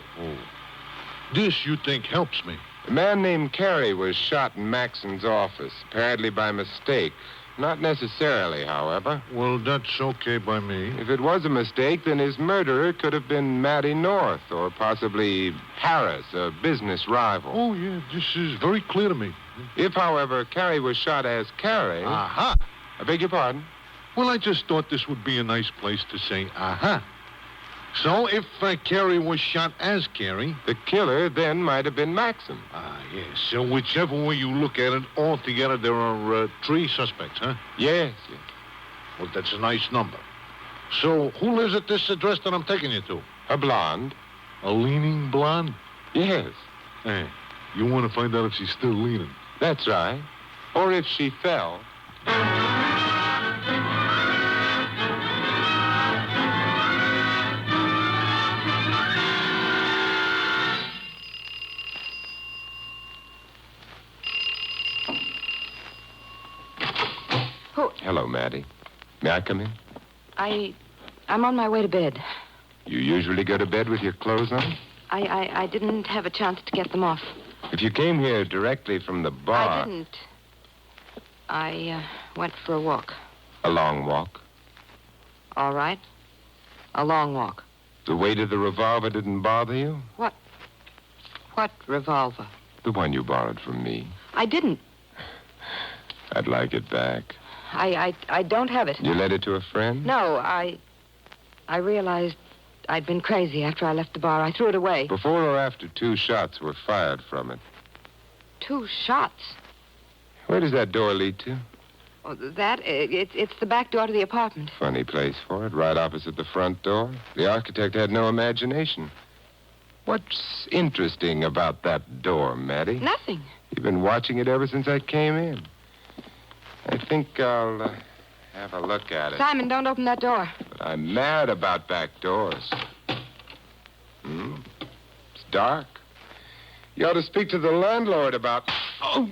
This, you think, helps me? A man named Carey was shot in Maxon's office, apparently by mistake. Not necessarily, however. Well, that's okay by me. If it was a mistake, then his murderer could have been Maddie North, or possibly Harris, a business rival. Oh, yeah, this is very clear to me. If, however, Carey was shot as Carey... Aha! I beg your pardon? Well, I just thought this would be a nice place to say, aha. So, if Carey was shot as Carey... The killer then might have been Maxon. Yes. So, whichever way you look at it, altogether there are 3 suspects, huh? Yes. Well, that's a nice number. So, who lives at this address that I'm taking you to? A blonde. A leaning blonde? Yes. Hey, you want to find out if she's still leaning? That's right. Or if she fell. Hello, Maddie. May I come in? I'm on my way to bed. You usually go to bed with your clothes on? I didn't have a chance to get them off. If you came here directly from the bar... I didn't. I went for a walk. A long walk? All right. A long walk. The weight of the revolver didn't bother you? What revolver? The one you borrowed from me. I didn't. I'd like it back. I don't have it. You lent it to a friend? No, I realized I'd been crazy after I left the bar. I threw it away. Before or after 2 shots were fired from it? 2 shots? Where does that door lead to? Oh, it's the back door to the apartment. Funny place for it, right opposite the front door. The architect had no imagination. What's interesting about that door, Maddie? Nothing. You've been watching it ever since I came in. I think I'll have a look at it. Simon, don't open that door. But I'm mad about back doors. It's dark. You ought to speak to the landlord about... Oh!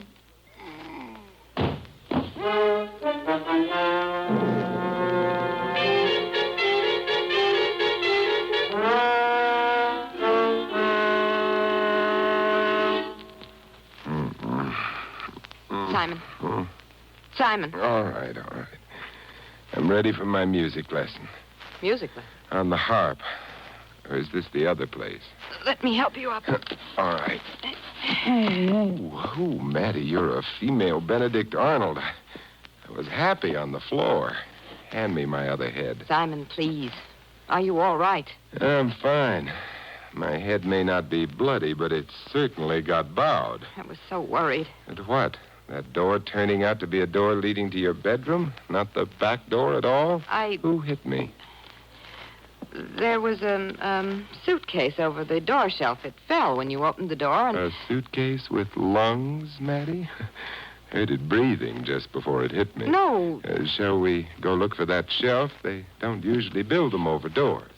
Simon. Simon. All right. I'm ready for my music lesson. Music lesson? On the harp. Or is this the other place? Let me help you up. All right. Ooh, Maddie, you're a female Benedict Arnold. I was happy on the floor. Hand me my other head. Simon, please. Are you all right? I'm fine. My head may not be bloody, but it certainly got bowed. I was so worried. And what? That door turning out to be a door leading to your bedroom? Not the back door at all? Who hit me? There was a suitcase over the door shelf. It fell when you opened the door and... A suitcase with lungs, Maddie? Heard it breathing just before it hit me. No. Shall we go look for that shelf? They don't usually build them over doors.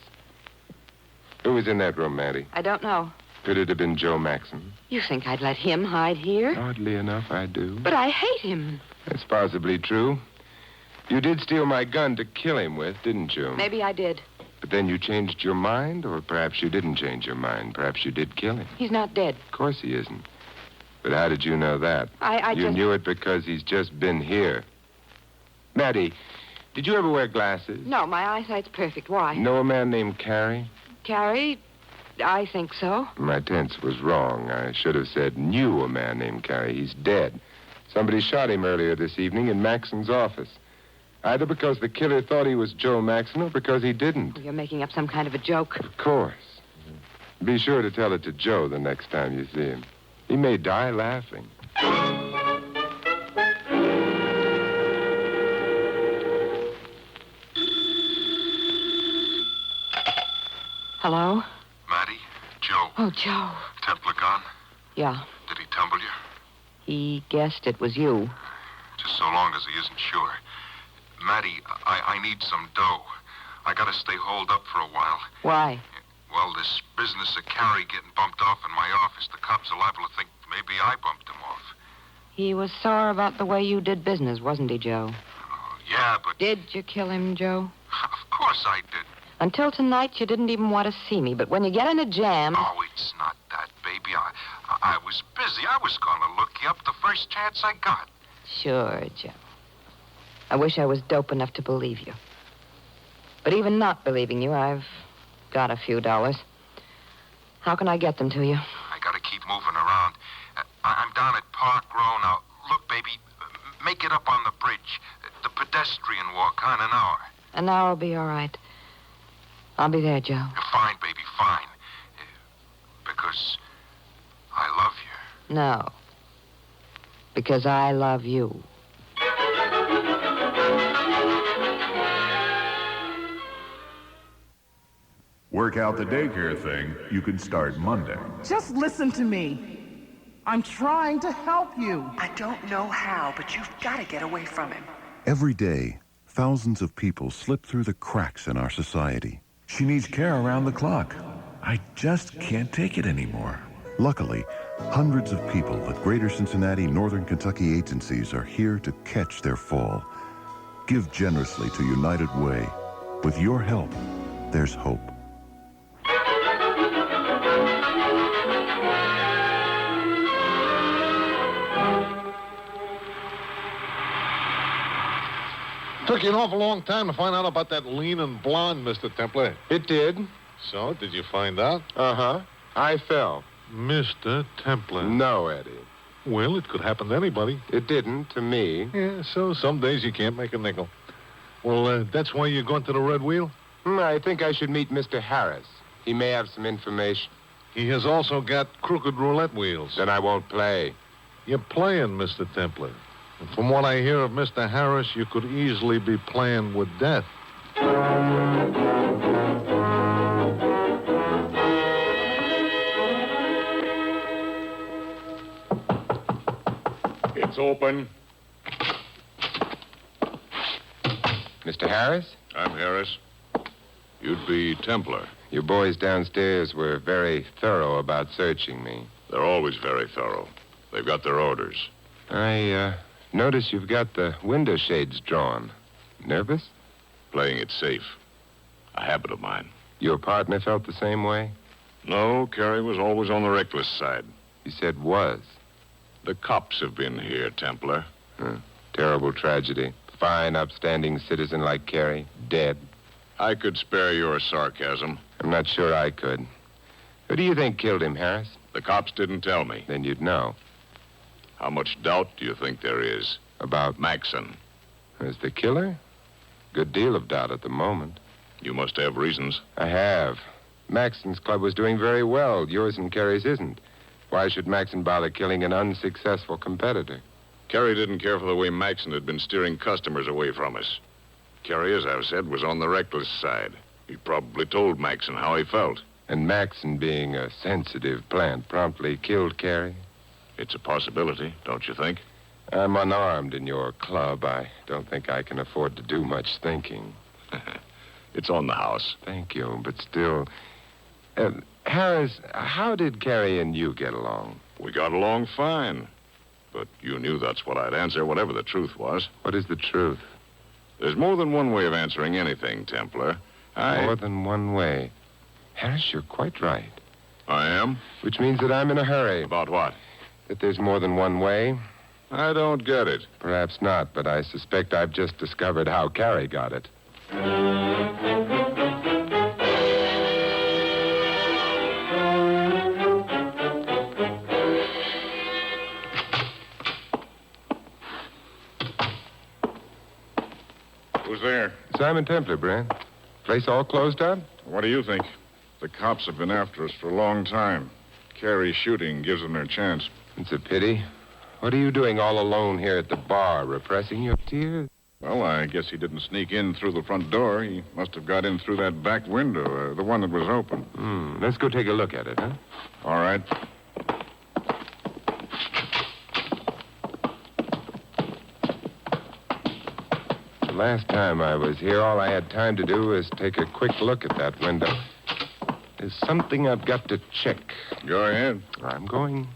Who was in that room, Maddie? I don't know. Could it have been Joe Maxon? You think I'd let him hide here? Oddly enough, I do. But I hate him. That's possibly true. You did steal my gun to kill him with, didn't you? Maybe I did. But then you changed your mind, or perhaps you didn't change your mind. Perhaps you did kill him. He's not dead. Of course he isn't. But how did you know that? You knew it because he's just been here. Maddie, did you ever wear glasses? No, my eyesight's perfect. Why? Know a man named Carey? Carey? I think so. My tense was wrong. I should have said knew a man named Carey. He's dead. Somebody shot him earlier this evening in Maxon's office. Either because the killer thought he was Joe Maxon or because he didn't. You're making up some kind of a joke. Of course. Be sure to tell it to Joe the next time you see him. He may die laughing. Hello? Maddie? Joe? Oh, Joe. Templar gone? Yeah. Did he tumble you? He guessed it was you. Just so long as he isn't sure. Maddie, I need some dough. I gotta stay holed up for a while. Why? Well, this business of Carrie getting bumped off in my office, the cops are liable to think maybe I bumped him off. He was sore about the way you did business, wasn't he, Joe? Yeah, but... Did you kill him, Joe? Of course I did. Until tonight, you didn't even want to see me, but when you get in a jam... Oh, it's not that, baby. I was busy. I was going to look you up the first chance I got. Sure, Joe. I wish I was dope enough to believe you. But even not believing you, I've got a few dollars. How can I get them to you? I got to keep moving around. I'm down at Park Row now. Look, baby, make it up on the bridge. The pedestrian walk, on an hour. An hour will be all right. I'll be there, Joe. Fine, baby, fine. Because I love you. No. Because I love you. Work out the daycare thing. You can start Monday. Just listen to me. I'm trying to help you. I don't know how, but you've got to get away from him. Every day, thousands of people slip through the cracks in our society. She needs care around the clock. I just can't take it anymore. Luckily, hundreds of people at Greater Cincinnati, Northern Kentucky agencies are here to catch their fall. Give generously to United Way. With your help, there's hope. Took you an awful long time to find out about that lean and blonde, Mr. Templer. It did. So, did you find out? Uh-huh. I fell. Mr. Templer. No, Eddie. Well, it could happen to anybody. It didn't to me. Yeah, so some days you can't make a nickel. Well, that's why you're going to the Red Wheel? I think I should meet Mr. Harris. He may have some information. He has also got crooked roulette wheels. Then I won't play. You're playing, Mr. Templer. And from what I hear of Mr. Harris, you could easily be playing with death. It's open. Mr. Harris? I'm Harris. You'd be Templar. Your boys downstairs were very thorough about searching me. They're always very thorough. They've got their orders. I notice you've got the window shades drawn. Nervous? Playing it safe. A habit of mine. Your partner felt the same way? No, Carrie was always on the reckless side. You said was. The cops have been here, Templar. Terrible tragedy. Fine, upstanding citizen like Carrie, dead. I could spare your sarcasm. I'm not sure I could. Who do you think killed him, Harris? The cops didn't tell me. Then you'd know. How much doubt do you think there is? About Maxon. As the killer? Good deal of doubt at the moment. You must have reasons. I have. Maxon's club was doing very well. Yours and Carrie's isn't. Why should Maxon bother killing an unsuccessful competitor? Carrie didn't care for the way Maxon had been steering customers away from us. Carrie, as I've said, was on the reckless side. He probably told Maxon how he felt. And Maxon, being a sensitive plant, promptly killed Carrie? It's a possibility, don't you think? I'm unarmed in your club. I don't think I can afford to do much thinking. It's on the house. Thank you, but still... Harris, how did Carrie and you get along? We got along fine. But you knew that's what I'd answer, whatever the truth was. What is the truth? There's more than one way of answering anything, Templar. More than one way. Harris, you're quite right. I am? Which means that I'm in a hurry. About what? That there's more than one way. I don't get it. Perhaps not, but I suspect I've just discovered how Carrie got it. Who's there? Simon Templar, Brent. Place all closed up? What do you think? The cops have been after us for a long time. Carrie's shooting gives them their chance. It's a pity. What are you doing all alone here at the bar, repressing your tears? Well, I guess he didn't sneak in through the front door. He must have got in through that back window, the one that was open. Let's go take a look at it, huh? All right. The last time I was here, all I had time to do was take a quick look at that window. There's something I've got to check. Go ahead. I'm going.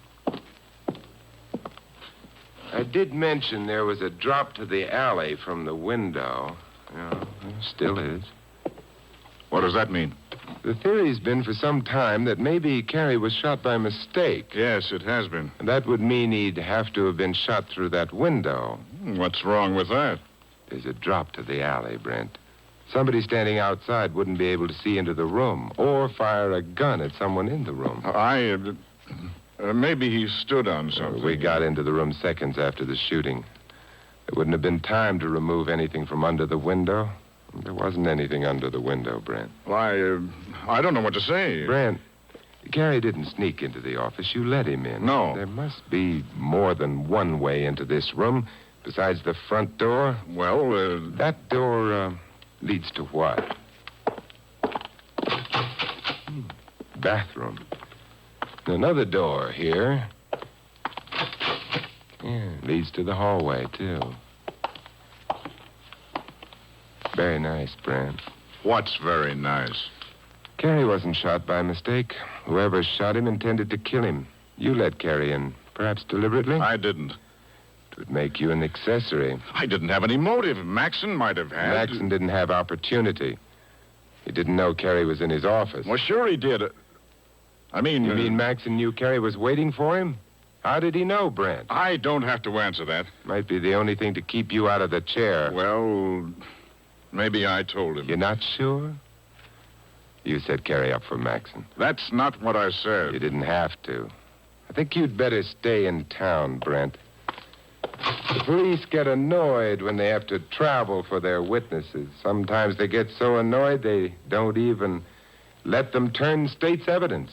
I did mention there was a drop to the alley from the window. Yeah, there still is. What does that mean? The theory's been for some time that maybe Carey was shot by mistake. Yes, it has been. And that would mean he'd have to have been shot through that window. What's wrong with that? There's a drop to the alley, Brent. Somebody standing outside wouldn't be able to see into the room or fire a gun at someone in the room. Maybe he stood on something. We got into the room seconds after the shooting. There wouldn't have been time to remove anything from under the window. There wasn't anything under the window, Brent. Well, I don't know what to say. Brent, Carey didn't sneak into the office. You let him in. No. There must be more than one way into this room besides the front door. Well, that door leads to what? Bathroom. Another door here. Yeah, leads to the hallway, too. Very nice, Brent. What's very nice? Carey wasn't shot by mistake. Whoever shot him intended to kill him. You let Carey in, perhaps deliberately? I didn't. It would make you an accessory. I didn't have any motive. Maxon might have had. Maxon didn't have opportunity. He didn't know Carey was in his office. Well, sure he did. I mean... You mean Maxon knew Carey was waiting for him? How did he know, Brent? I don't have to answer that. Might be the only thing to keep you out of the chair. Well, maybe I told him. You're not sure? You set Carey up for Maxon. That's not what I said. You didn't have to. I think you'd better stay in town, Brent. The police get annoyed when they have to travel for their witnesses. Sometimes they get so annoyed they don't even let them turn state's evidence.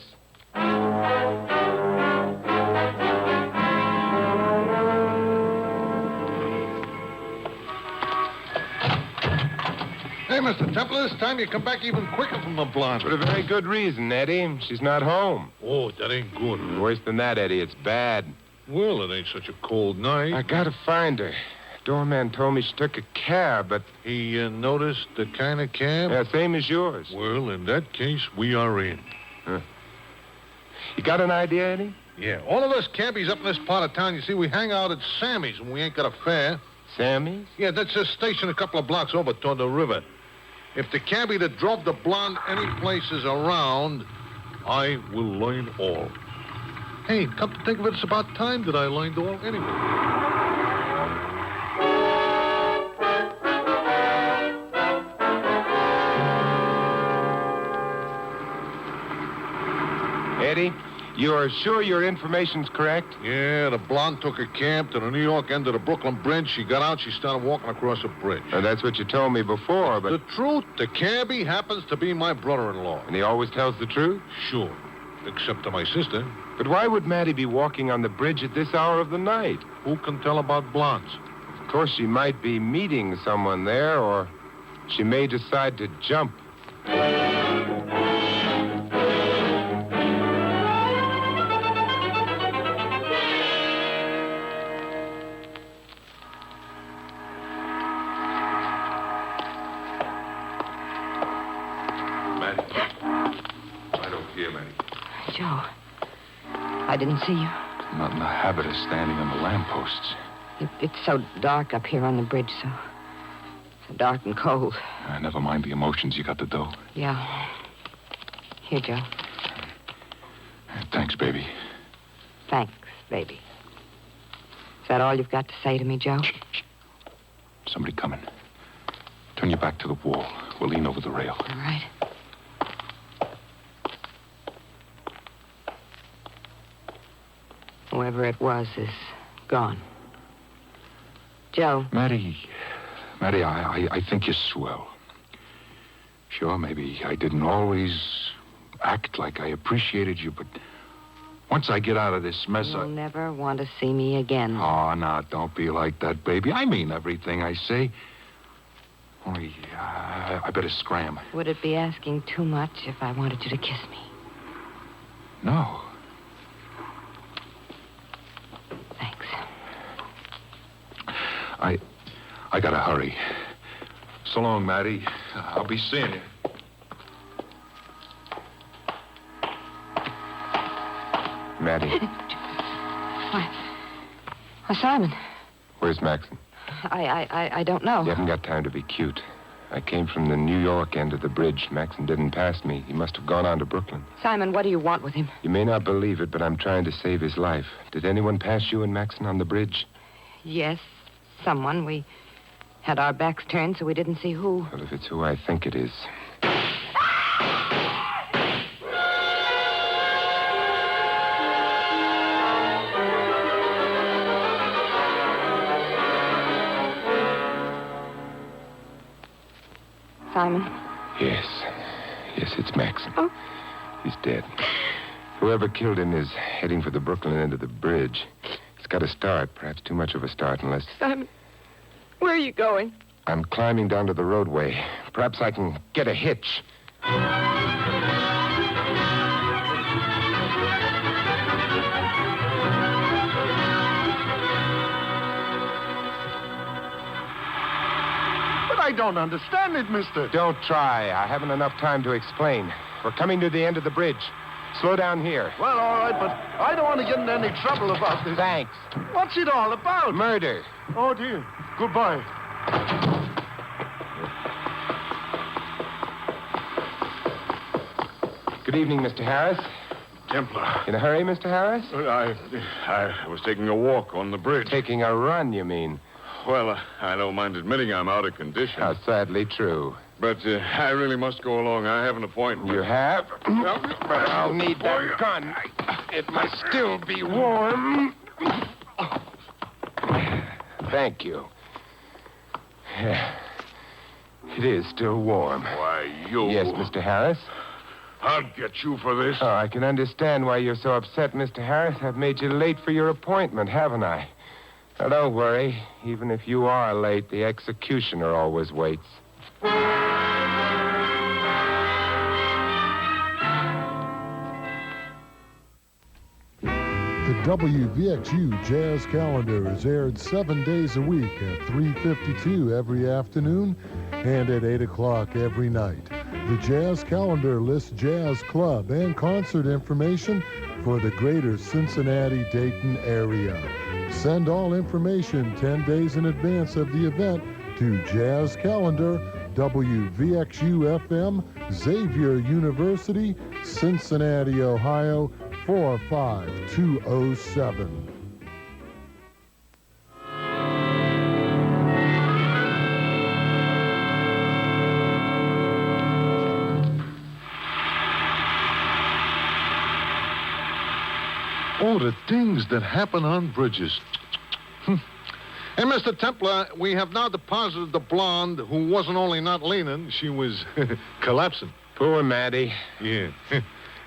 Hey, Mr. Templar, this time you come back even quicker from the blonde. For a very good reason, Eddie. She's not home. Oh, that ain't good. Worse than that, Eddie. It's bad. Well, it ain't such a cold night. I gotta find her. Doorman told me she took a cab, but... He noticed the kind of cab? Yeah, same as yours. Well, in that case, we are in. Huh. You got an idea, Eddie? Yeah, all of us cabbies up in this part of town, you see, we hang out at Sammy's when we ain't got a fare. Sammy's? Yeah, that's a station a couple of blocks over toward the river. If the cabbie that drove the blonde any place is around, I will learn all. Hey, come to think of it, it's about time that I learned all anyway. Eddie, you're sure your information's correct? Yeah, the blonde took a cab to the New York end of the Brooklyn Bridge. She got out, she started walking across the bridge. That's what you told me before, but... The truth, the cabbie happens to be my brother-in-law. And he always tells the truth? Sure, except to my sister. But why would Maddie be walking on the bridge at this hour of the night? Who can tell about blondes? Of course, she might be meeting someone there, or she may decide to jump. Joe, I didn't see you. I'm not in the habit of standing on the lampposts. It's so dark up here on the bridge, so dark and cold. Never mind the emotions. You got the dough? Yeah. Here, Joe. Thanks, baby. Thanks, baby. Is that all you've got to say to me, Joe? Shh. Somebody coming. Turn your back to the wall. We'll lean over the rail. All right. Whoever it was is gone. Joe. Maddie, I think you're swell. Sure, maybe I didn't always act like I appreciated you, but once I get out of this mess, You'll never want to see me again. Oh, no, don't be like that, baby. I mean everything I say. Only, I better scram. Would it be asking too much if I wanted you to kiss me? No. Thanks. I gotta hurry. So long, Maddie. I'll be seeing you. Maddie. Why, Simon, Where's Maxon? I don't know. You haven't got time to be cute. I came from the New York end of the bridge. Maxon didn't pass me. He must have gone on to Brooklyn. Simon, what do you want with him? You may not believe it, but I'm trying to save his life. Did anyone pass you and Maxon on the bridge? Yes, someone. We had our backs turned, so we didn't see who. Well, if it's who I think it is. Simon? Yes. Yes, it's Maxon. Oh. He's dead. Whoever killed him is heading for the Brooklyn end of the bridge. It's got a start, perhaps too much of a start, unless... Simon, where are you going? I'm climbing down to the roadway. Perhaps I can get a hitch. I don't understand it, mister. Don't try. I haven't enough time to explain. We're coming to the end of the bridge. Slow down here. Well, all right, but I don't want to get in any trouble about this. Thanks. What's it all about? Murder. Oh, dear. Goodbye. Good evening, Mr. Harris. Templar. In a hurry, Mr. Harris? I was taking a walk on the bridge. Taking a run, you mean? Well, I don't mind admitting I'm out of condition. How sadly true. But I really must go along. I have an appointment. You have? But I'll need that gun. It must still be warm. Thank you. It is still warm. Why, you... Yes, Mr. Harris? I'll get you for this. Oh, I can understand why you're so upset, Mr. Harris. I've made you late for your appointment, haven't I? Now, don't worry. Even if you are late, the executioner always waits. The WVXU Jazz Calendar is aired 7 days a week at 3:52 every afternoon and at 8 o'clock every night. The Jazz Calendar lists jazz club and concert information for the greater Cincinnati-Dayton area. Send all information 10 days in advance of the event to Jazz Calendar, WVXU FM, Xavier University, Cincinnati, Ohio, 45207. Oh, the things that happen on bridges. Hey, Mr. Templar, we have now deposited the blonde who wasn't only not leaning, she was collapsing. Poor Maddie. Yeah.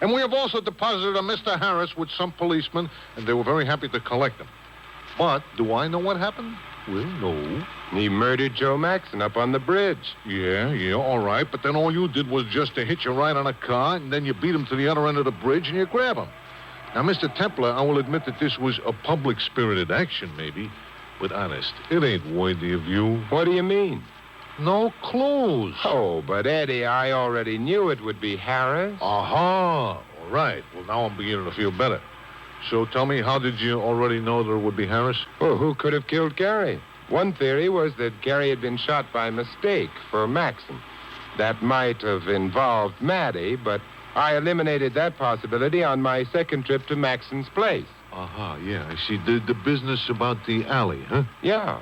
And we have also deposited a Mr. Harris with some policemen, and they were very happy to collect him. But do I know what happened? Well, no. He murdered Joe Maxon up on the bridge. Yeah, all right. But then all you did was just to hitch a ride on a car, and then you beat him to the other end of the bridge, and you grab him. Now, Mr. Templar, I will admit that this was a public-spirited action, maybe. But honest, it ain't worthy of you. What do you mean? No clues. Oh, but Eddie, I already knew it would be Harris. Aha. All right. Well, now I'm beginning to feel better. So tell me, how did you already know there would be Harris? Well, who could have killed Gary? One theory was that Gary had been shot by mistake for Maxon. That might have involved Maddie, but I eliminated that possibility on my second trip to Maxon's place. Aha, yeah. I see. The business about the alley, huh? Yeah.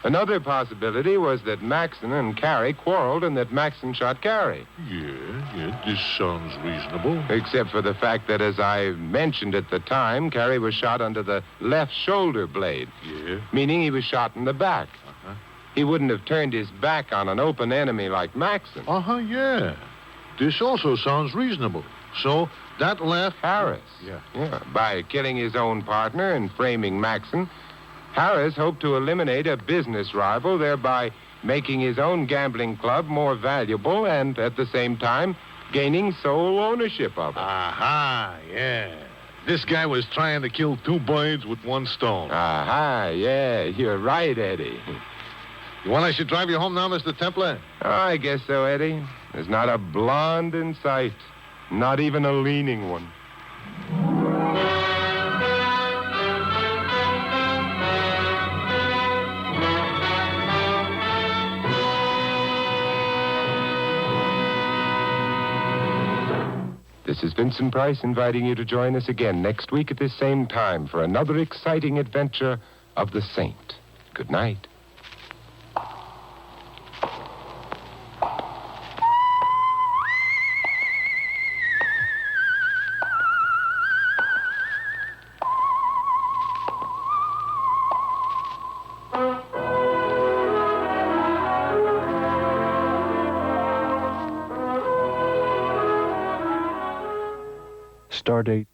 Another possibility was that Maxon and Carrie quarreled and that Maxon shot Carrie. Yeah, this sounds reasonable. Except for the fact that, as I mentioned at the time, Carrie was shot under the left shoulder blade. Yeah. Meaning he was shot in the back. Uh-huh. He wouldn't have turned his back on an open enemy like Maxon. Uh-huh, yeah. This also sounds reasonable. So, that left... Harris. Yeah. By killing his own partner and framing Maxon, Harris hoped to eliminate a business rival, thereby making his own gambling club more valuable and, at the same time, gaining sole ownership of it. Aha, yeah. This guy was trying to kill two birds with one stone. Aha, yeah. You're right, Eddie. You want I should drive you home now, Mr. Templar? Oh, I guess so, Eddie. There's not a blonde in sight. Not even a leaning one. This is Vincent Price inviting you to join us again next week at this same time for another exciting adventure of the Saint. Good night. Stardate